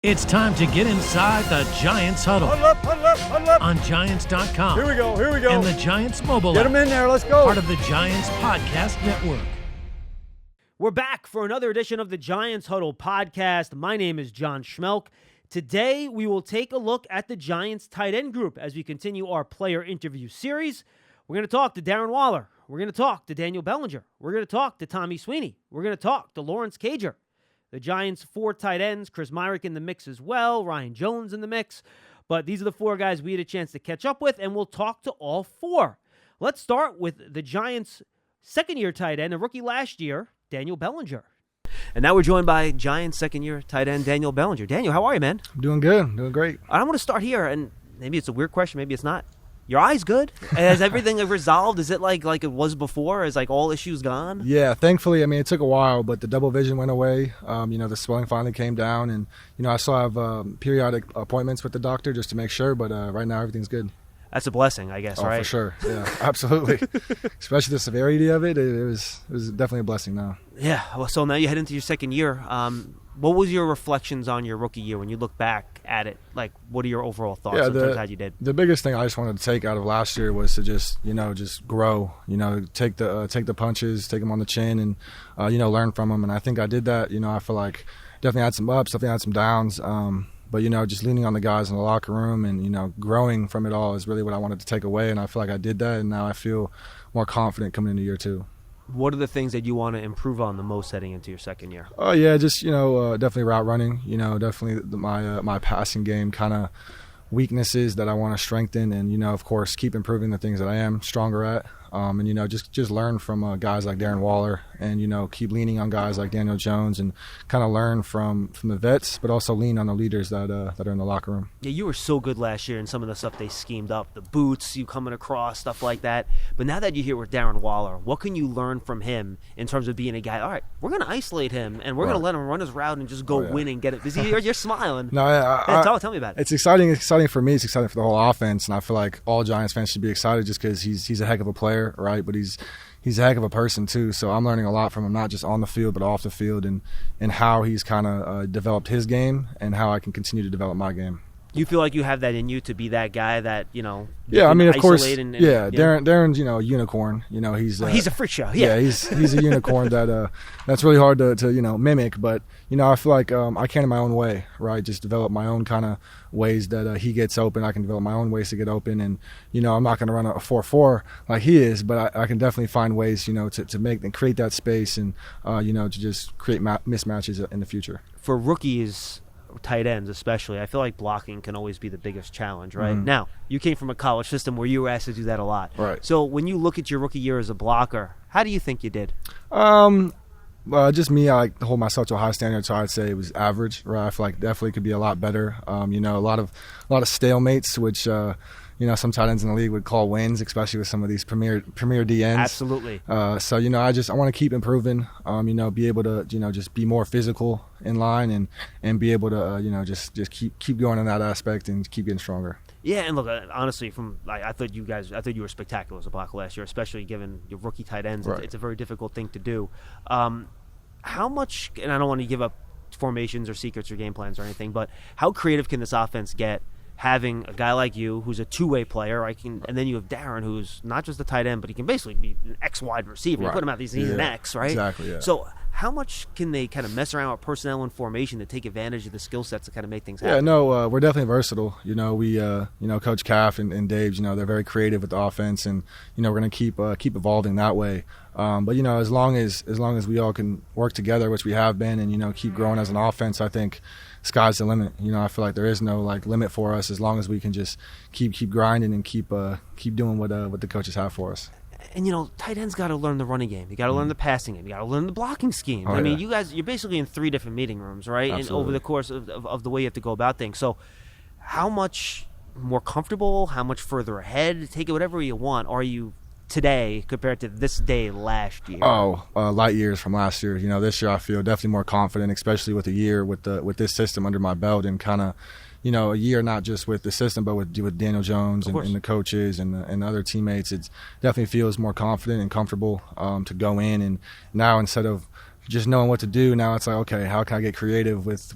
It's time to get inside the Giants huddle. Huddle up, huddle up, huddle up. On Giants.com. Here we go. And the Giants mobile Get app. them in there, let's go. Part of the Giants Podcast Network. We're back for another edition of the Giants Huddle podcast. My name is John Schmeelk. Today, we will take a look at the Giants tight end group as we continue our player interview series. We're going to talk to Darren Waller. We're going to talk to Daniel Bellinger. We're going to talk to Tommy Sweeney. We're going to talk to Lawrence Cager. The Giants' 4 tight ends, Chris Myrick in the mix as well, Ryan Jones in the mix. But these are the 4 guys we had a chance to catch up with, and we'll talk to all 4. Let's start with the Giants' second-year tight end, a rookie last year, Daniel Bellinger. And now we're joined by Giants' second-year tight end, Daniel Bellinger. Daniel, how are you, man? I'm doing good. I'm doing great. I want to start here, and maybe it's a weird question, maybe it's not. Your eye's good? Has everything resolved? Is it like it was before? Is like all issues gone? Yeah, thankfully, I mean, it took a while, but the double vision went away. The swelling finally came down, and, I still have periodic appointments with the doctor just to make sure, but right now everything's good. That's a blessing, I guess, right? For sure. Yeah, absolutely. Especially the severity of it. It was definitely a blessing now. Yeah. Well, so now you head into your second year. What was your reflections on your rookie year when you look back at it? Like, what are your overall thoughts in terms of how you did? The biggest thing I just wanted to take out of last year was to just grow. Take the punches, take them on the chin, and learn from them. And I think I did that. I feel like definitely had some ups, definitely had some downs. But, just leaning on the guys in the locker room and, growing from it all is really what I wanted to take away. And I feel like I did that, and now I feel more confident coming into year 2. What are the things that you want to improve on the most heading into your second year? Oh, yeah, just, definitely route running, definitely my passing game kind of weaknesses that I want to strengthen and, of course, keep improving the things that I am stronger at. And, just learn from guys like Darren Waller and, keep leaning on guys like Daniel Jones and kind of learn from the vets, but also lean on the leaders that are in the locker room. Yeah, you were so good last year in some of the stuff they schemed up, the boots, you coming across, stuff like that. But now that you're here with Darren Waller, what can you learn from him in terms of being a guy, all right, we're going to isolate him and we're going to let him run his route and just go win and get it. Because you're smiling. No, tell me about it. It's exciting for me. It's exciting for the whole offense. And I feel like all Giants fans should be excited just because he's a heck of a player, right? But he's a heck of a person too. So I'm learning a lot from him, not just on the field, but off the field and how he's kind of developed his game and how I can continue to develop my game. You feel like you have that in you to be that guy that, Yeah, I mean, of course. Darren's, a unicorn. He's a freak show. Yeah, he's a unicorn that's really hard to mimic. But I feel like I can in my own way, right? Just develop my own kind of ways that he gets open. I can develop my own ways to get open, and I'm not going to run a 4.4 like he is, but I can definitely find ways to make and create that space and to just create mismatches in the future. For rookies, tight ends especially, I feel like blocking can always be the biggest challenge, right? Mm-hmm. Now, you came from a college system where you were asked to do that a lot. Right. So when you look at your rookie year as a blocker, how do you think you did? Just me, I hold myself to a high standard, so I'd say it was average, right? I feel like definitely could be a lot better. A lot of stalemates, which some tight ends in the league would call wins, especially with some of these premier DNs. Absolutely. So I want to keep improving. Be able to just be more physical in line and be able to just keep going in that aspect and keep getting stronger. Yeah, and look, honestly, I thought you were spectacular as a blocker last year, especially given your rookie tight ends. Right. It's a very difficult thing to do. How much, and I don't want to give up formations or secrets or game plans or anything, but how creative can this offense get having a guy like you who's a two-way player, and then you have Darren who's not just a tight end, but he can basically be an X wide receiver. Right. You put him out, he's an X, right? Exactly, yeah. So how much can they kind of mess around with personnel and formation to take advantage of the skill sets to kind of make things happen? Yeah, no, we're definitely versatile. We, Coach Caff and Dave, they're very creative with the offense, and we're going to keep evolving that way. But as long as we all can work together, which we have been, and keep growing as an offense, I think sky's the limit. I feel like there is no limit for us as long as we can just keep grinding and keep doing what the coaches have for us. And tight ends got to learn the running game. You got to learn the passing game. You got to learn the blocking scheme. I mean, you guys, you're basically in 3 different meeting rooms, right? Absolutely. And over the course of the way you have to go about things. So, how much more comfortable? How much further ahead? Take it whatever you want. Are you today compared to this day last year? Light years from last year. This year I feel definitely more confident, especially with a year with this system under my belt and kind of a year not just with the system, but with Daniel Jones and the coaches and other teammates. It definitely feels more confident and comfortable to go in. And now instead of just knowing what to do. Now it's like, okay, how can I get creative with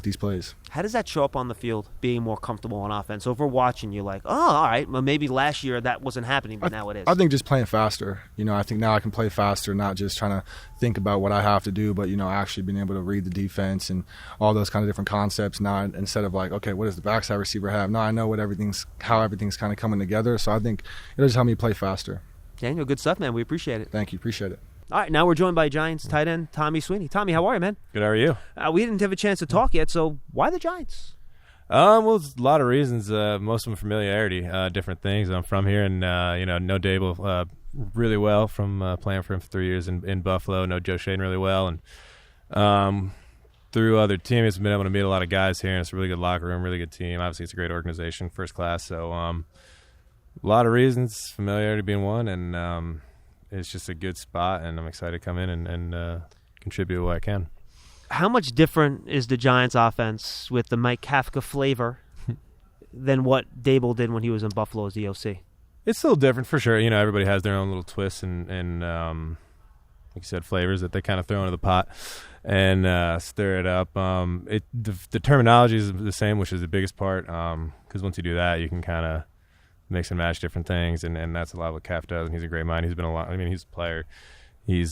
these plays? How does that show up on the field, being more comfortable on offense? So if we're watching, you're like, oh, all right, well, maybe last year that wasn't happening, but now it is. I think just playing faster. I think now I can play faster, not just trying to think about what I have to do, but, actually being able to read the defense and all those kind of different concepts now, instead of like, okay, what does the backside receiver have? No, I know how everything's kind of coming together. So I think it'll just help me play faster. Daniel, good stuff, man. We appreciate it. Thank you. Appreciate it. All right, now we're joined by Giants tight end Tommy Sweeney. Tommy, how are you, man? Good, how are you? We didn't have a chance to talk yet, so why the Giants? Well, there's a lot of reasons. Most of them familiarity, different things. I'm from here, and know Dable really well from playing for him for 3 years in Buffalo. Know Joe Shaden really well, and through other teammates, been able to meet a lot of guys here. And it's a really good locker room, really good team. Obviously, it's a great organization, first class. So, a lot of reasons, familiarity being one, and it's just a good spot, and I'm excited to come in and contribute what I can. How much different is the Giants' offense with the Mike Kafka flavor than what Dable did when he was in Buffalo as the OC? It's still different for sure. Everybody has their own little twists and like you said, flavors that they kind of throw into the pot and stir it up. The terminology is the same, which is the biggest part, because once you do that, you can kind of mix and match different things, and that's a lot of what Kaf does, and he's a great mind. He's been a lot. I mean, he's a player. He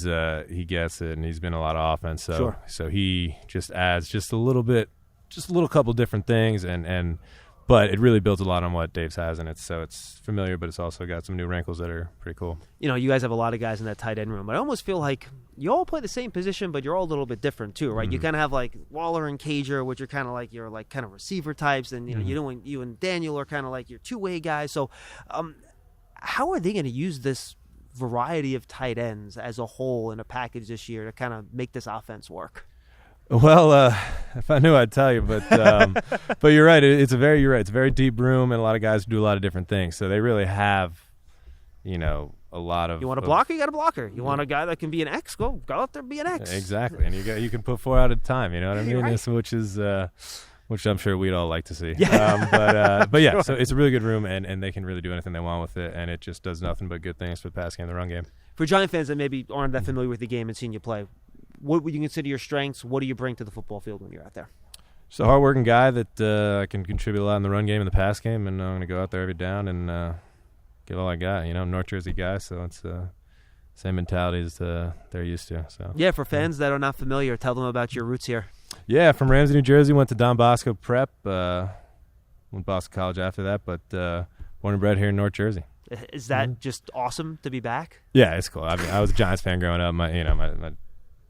gets it, and he's been a lot of offense. So sure. So he just adds just a little bit, just a little couple different things, but it really builds a lot on what Dave's has, and it's familiar, but it's also got some new wrinkles that are pretty cool. You guys have a lot of guys in that tight end room, but I almost feel like you all play the same position, but you're all a little bit different too, right? Mm-hmm. You kind of have like Waller and Cager, which are kind of like your like kind of receiver types, and you and Daniel are kind of like your two-way guys. So, how are they going to use this variety of tight ends as a whole in a package this year to kind of make this offense work? Well, if I knew, I'd tell you, but but you're right. It's a very deep room, and a lot of guys do a lot of different things. So they really have, a lot of. You want a blocker? You got a blocker. You want a guy that can be an X? Go out there, be an X. Exactly, and you can put 4 out at a time. You know what I mean? Right. Which I'm sure we'd all like to see. Yeah. But yeah, Sure. So it's a really good room, and they can really do anything they want with it, and it just does nothing but good things for the pass game and the run game. For Giant fans that maybe aren't that familiar with the game and seen you play, what would you consider your strengths? What do you bring to the football field when you're out there? Just a hard-working guy that I can contribute a lot in the run game and the pass game, and I'm going to go out there every down and give all I got. North Jersey guy, so it's same mentality as they're used to. So yeah, for fans that are not familiar, tell them about your roots here. Yeah, from Ramsey, New Jersey, went to Don Bosco Prep, went Boston College after that, but born and bred here in North Jersey. Is that just awesome to be back? Yeah, it's cool. I mean, I was a Giants fan growing up. My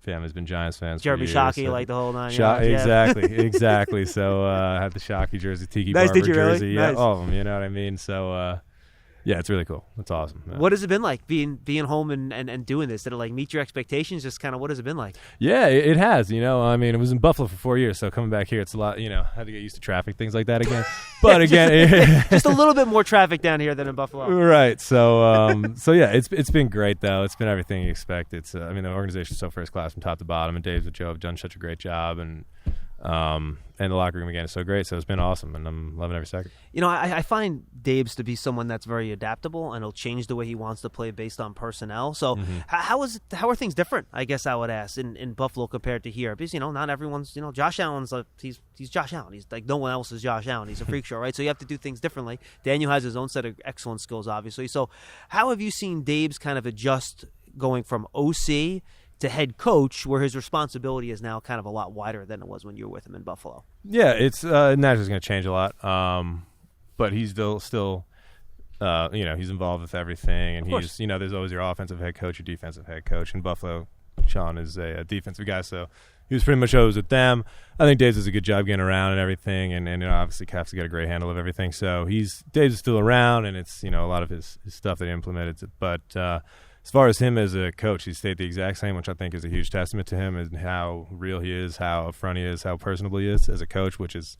family's been Giants fans Jeremy for years. Shockey, like the whole nine. Exactly. So I had the Shockey jersey, Tiki nice, Barber did you jersey. really? Yeah, nice. all of them, you know what I mean? So, yeah, it's really cool. It's awesome. Yeah. What has it been like being home and doing this? Did it like meet your expectations? Just kind of what has it been like? Yeah, it has. I mean, it was in Buffalo for 4 years, so coming back here, it's a lot. I had to get used to traffic, things like that again. But again, just a little bit more traffic down here than in Buffalo. Right. So, yeah, it's been great though. It's been everything you expect. The organization's so first class from top to bottom, and Dave and Joe have done such a great job, and the locker room again is so great. So it's been awesome, and I'm loving every second. I find Dave's to be someone that's very adaptable, and he'll change the way he wants to play based on personnel. So how are things different, I guess I would ask, in Buffalo compared to here? Because, not everyone's, Josh Allen's he's Josh Allen. He's like no one else is Josh Allen. He's a freak show, right? So you have to do things differently. Daniel has his own set of excellent skills, obviously. So how have you seen Dave's kind of adjust going from OC to head coach, where his responsibility is now kind of a lot wider than it was when you were with him in Buffalo? Yeah, it's naturally going to change a lot, but he's still he's involved with everything, and he's there's always your offensive head coach, your defensive head coach. In Buffalo, Sean is a defensive guy, so he was pretty much always with them. I think Dave's does a good job getting around and everything, and obviously Cap's got a great handle of everything. So Dave's still around, and it's a lot of his stuff that he implemented, but. As far as him as a coach, he stayed the exact same, which I think is a huge testament to him and how real he is, how upfront he is, how personable he is as a coach, which is,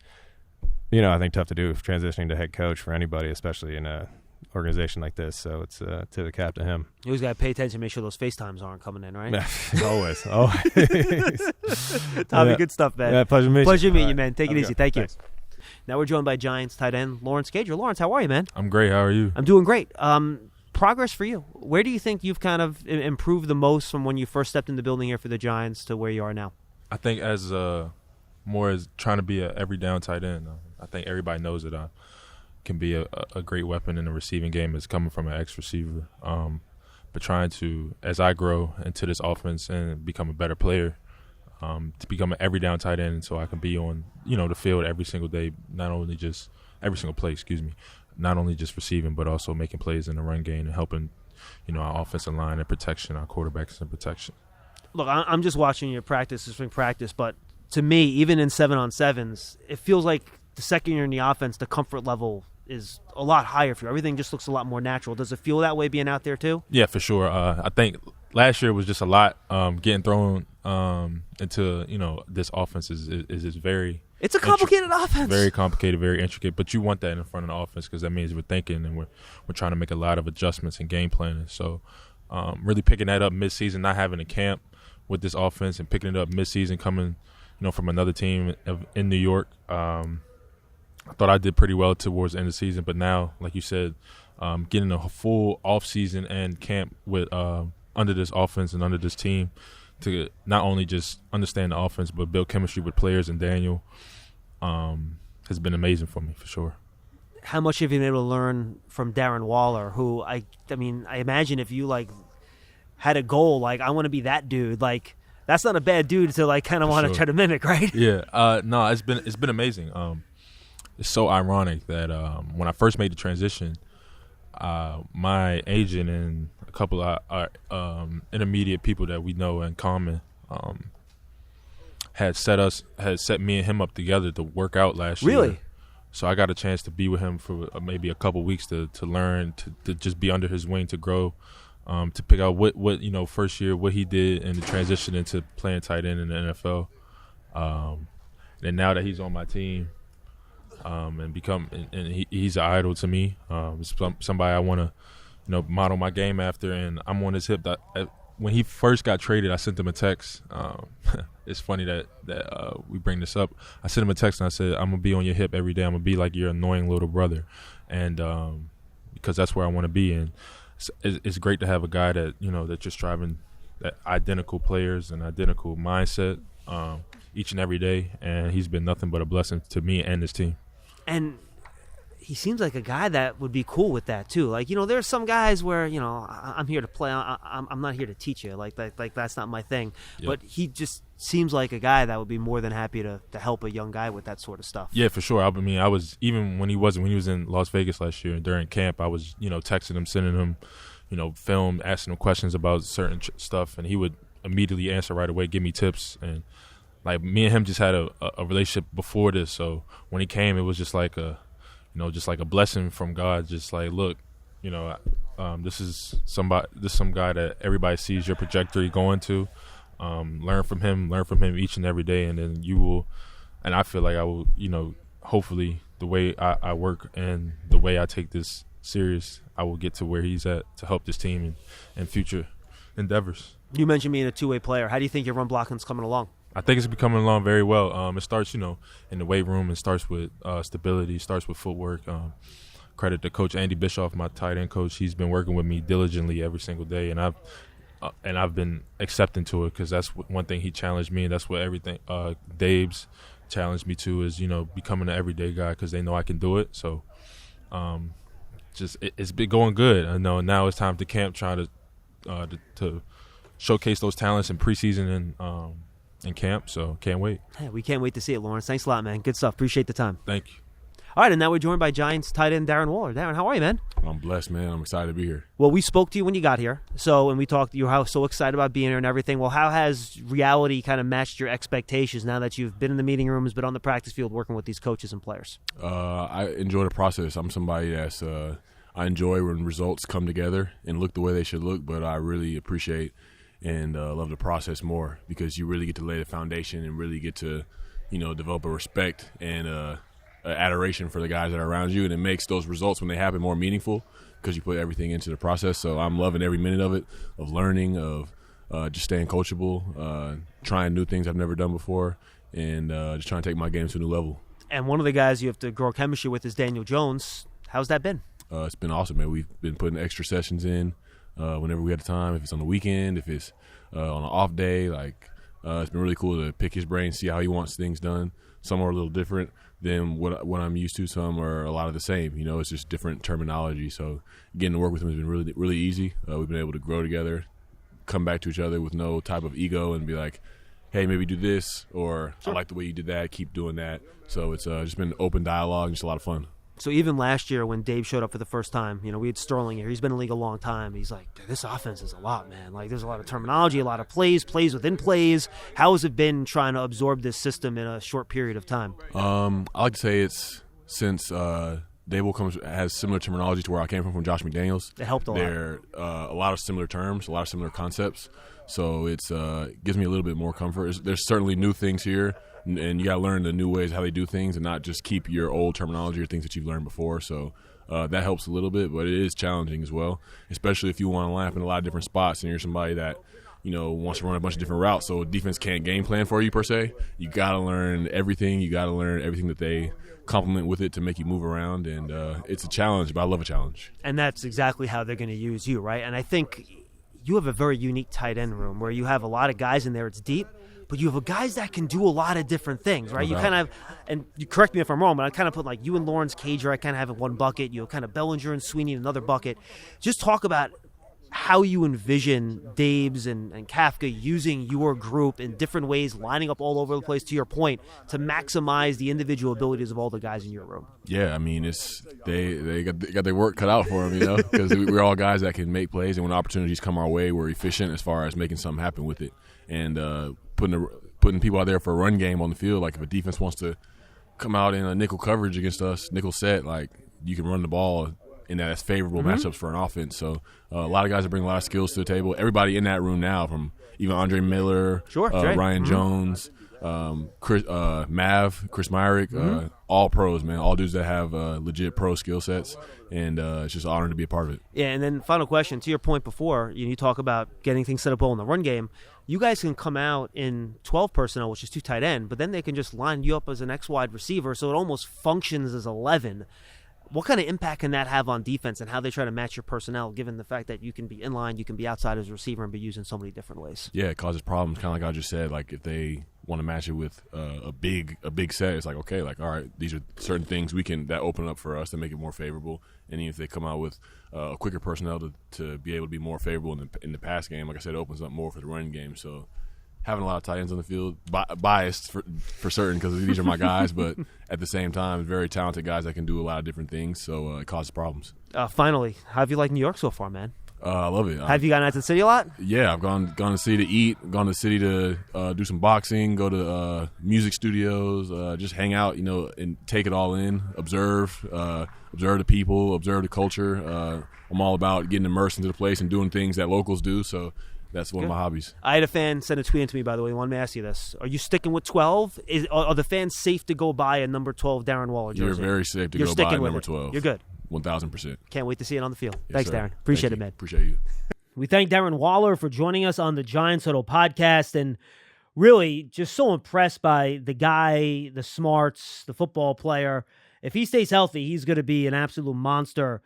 I think tough to do transitioning to head coach for anybody, especially in a organization like this. So it's to the cap to him. You always got to pay attention, make sure those FaceTimes aren't coming in, right? Always. Tommy, good stuff, man. Yeah, pleasure meeting you, man. Take it easy. Thank you. Thanks. Now we're joined by Giants tight end Lawrence Cager. Lawrence, how are you, man? I'm great. How are you? I'm doing great. progress for you? Where do you think you've kind of improved the most from when you first stepped in the building here for the Giants to where you are now? I think as more as trying to be a every down tight end. I think everybody knows that I can be a great weapon in the receiving game. It's coming from an ex-receiver. But trying to, as I grow into this offense and become a better player, to become an every down tight end, so I can be on, the field every single day, not only just every single play, not only just receiving, but also making plays in the run game and helping, our offensive line and protection, our quarterbacks and protection. Look, I'm just watching your spring practice, but to me, even in 7-on-7s, it feels like the second year in the offense, the comfort level is a lot higher for you. Everything just looks a lot more natural. Does it feel that way being out there too? Yeah, for sure. I think last year was just a lot getting thrown into this offense is very. It's a complicated offense. Very complicated, very intricate. But you want that in front of the offense because that means we're thinking and we're trying to make a lot of adjustments and game planning. So really picking that up midseason, not having a camp with this offense and picking it up midseason, coming from another team in New York. I thought I did pretty well towards the end of the season, but now, like you said, getting a full off season and camp with under this offense and under this team to not only just understand the offense but build chemistry with players and Daniel has been amazing for me for sure. How much have you been able to learn from Darren Waller, who I imagine if you had a goal I want to be that dude, that's not a bad dude to kind of want to try to mimic, right? Yeah, no, it's been amazing. It's so ironic that when I first made the transition, my agent and a couple of intermediate people that we know in common had set me and him up together to work out last year. Really? So I got a chance to be with him for maybe a couple weeks to learn, to just be under his wing, to grow, to pick out what first year what he did and the transition into playing tight end in the NFL. And now that he's on my team. He's an idol to me. Somebody I want to, model my game after, and I'm on his hip. When he first got traded, I sent him a text. It's funny that we bring this up. I sent him a text and I said, "I'm gonna be on your hip every day. I'm gonna be like your annoying little brother," and because that's where I want to be. And it's great to have a guy that that you're striving, that identical players and identical mindset each and every day. And he's been nothing but a blessing to me and this team. And he seems like a guy that would be cool with that too. There's some guys where I'm here to play. I'm not here to teach you. That's not my thing. Yep. But he just seems like a guy that would be more than happy to help a young guy with that sort of stuff. Yeah, for sure. I was, even when he was in Las Vegas last year and during camp, I was texting him, sending him film, asking him questions about certain stuff, and he would immediately answer right away, give me tips. And me and him just had a relationship before this, so when he came, it was just like a blessing from God. Just look, this is some guy that everybody sees your trajectory going to. Learn from him each and every day, and then you will. And I feel like I will, hopefully the way I work and the way I take this serious, I will get to where he's at to help this team in future endeavors. You mentioned being a two-way player. How do you think your run blocking's coming along? I think it's coming along very well. It starts, in the weight room. It starts with stability. It starts with footwork. Credit to Coach Andy Bischoff, my tight end coach. He's been working with me diligently every single day, and I've been accepting to it because that's one thing he challenged me, and that's what everything Dave's challenged me to is becoming an everyday guy because they know I can do it. So, it's been going good. I know now it's time to camp, try to showcase those talents in preseason and. In camp, so can't wait. Hey, we can't wait to see it, Lawrence. Thanks a lot, man. Good stuff. Appreciate the time. Thank you. All right, and now we're joined by Giants tight end Darren Waller. Darren, how are you, man? I'm blessed, man. I'm excited to be here. Well, we spoke to you when you got here, and we talked. You were so excited about being here and everything. Well, how has reality kind of matched your expectations now that you've been in the meeting rooms, been on the practice field, working with these coaches and players? I enjoy the process. I'm somebody that's I enjoy when results come together and look the way they should look, but I really appreciate and love the process more because you really get to lay the foundation and really get to, develop a respect and adoration for the guys that are around you, and it makes those results when they happen more meaningful because you put everything into the process. So I'm loving every minute of it, of learning, of just staying coachable, trying new things I've never done before, and just trying to take my game to a new level. And one of the guys you have to grow chemistry with is Daniel Jones. How's that been? it's been awesome, man. We've been putting extra sessions in whenever we have time. If it's on the weekend, if it's on an off day, it's been really cool to pick his brain, see how he wants things done. Some are a little different than what I'm used to. Some are a lot of the same. It's just different terminology. So getting to work with him has been really, really easy. We've been able to grow together, come back to each other with no type of ego and be like, hey, maybe do this, or I like the way you did that, keep doing that. So it's just been open dialogue and just a lot of fun. So even last year when Dave showed up for the first time, we had Sterling here. He's been in the league a long time. He's like, this offense is a lot, man. There's a lot of terminology, a lot of plays within plays. How has it been trying to absorb this system in a short period of time? I like to say it's since Dave has similar terminology to where I came from Josh McDaniels. It helped a lot. There are a lot of similar terms, a lot of similar concepts. So it gives me a little bit more comfort. There's certainly new things here. And you got to learn the new ways how they do things and not just keep your old terminology or things that you've learned before. So that helps a little bit, but it is challenging as well, especially if you want to line up in a lot of different spots and you're somebody that, wants to run a bunch of different routes. So defense can't game plan for you per se. You got to learn everything. You got to learn everything that they complement with it to make you move around. And it's a challenge, but I love a challenge. And that's exactly how they're going to use you, right? And I think you have a very unique tight end room where you have a lot of guys in there. It's deep. But you have guys that can do a lot of different things, right? You kind of, and you correct me if I'm wrong, but I kind of put you and Lawrence Cager, I kind of have in one bucket. You kind of Bellinger and Sweeney in another bucket. Just talk about how you envision Daves and Kafka using your group in different ways, lining up all over the place, to your point, to maximize the individual abilities of all the guys in your room. Yeah, I mean, they got their work cut out for them, because we're all guys that can make plays, and when opportunities come our way, we're efficient as far as making something happen with it. And putting people out there for a run game on the field, like if a defense wants to come out in a nickel coverage against us, nickel set, you can run the ball in that as favorable matchups for an offense. So a lot of guys that bring a lot of skills to the table. Everybody in that room now, from even Andre Miller, Ryan Jones, Chris Myrick, all pros, man, all dudes that have legit pro skill sets, and it's just an honor to be a part of it. Yeah, and then final question, to your point before, you talk about getting things set up well in the run game. You guys can come out in 12 personnel, which is 2 tight end, but then they can just line you up as an X wide receiver, so it almost functions as 11. What kind of impact can that have on defense and how they try to match your personnel, given the fact that you can be in line, you can be outside as a receiver and be used in so many different ways? Yeah, it causes problems, kind of like I just said. If they want to match it with a big set, it's okay, all right, these are certain things that open up for us to make it more favorable. And even if they come out with a quicker personnel to be able to be more favorable in the pass game, like I said, it opens up more for the run game. So having a lot of tight ends on the field, biased for certain because these are my guys, but at the same time, very talented guys that can do a lot of different things, so it causes problems. Finally, how have you liked New York so far, man? I love it. Have you gone out to the city a lot? Yeah, I've gone to the city to eat, gone to the city to do some boxing, go to music studios, just hang out, and take it all in, observe the people, observe the culture. I'm all about getting immersed into the place and doing things that locals do, so that's one of my hobbies. I had a fan send a tweet into me, by the way. He wanted me to ask you this. Are you sticking with 12? Are the fans safe to go buy a number 12 Darren Waller jersey? You're very safe to go buy number 12. You're good. 1,000%. Can't wait to see it on the field. Yes, Thanks, sir. Darren. Appreciate it, man. Appreciate you. We thank Darren Waller for joining us on the Giants Huddle podcast, and really just so impressed by the guy, the smarts, the football player. If he stays healthy, he's going to be an absolute monster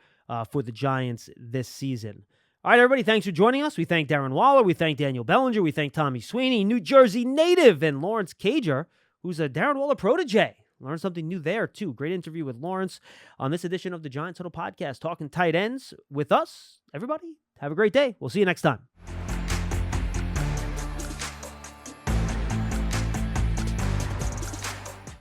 for the Giants this season. All right, everybody, thanks for joining us. We thank Darren Waller. We thank Daniel Bellinger. We thank Tommy Sweeney, New Jersey native, and Lawrence Cager, who's a Darren Waller protege. Learned something new there, too. Great interview with Lawrence on this edition of the Giants Huddle podcast, talking tight ends with us. Everybody, have a great day. We'll see you next time.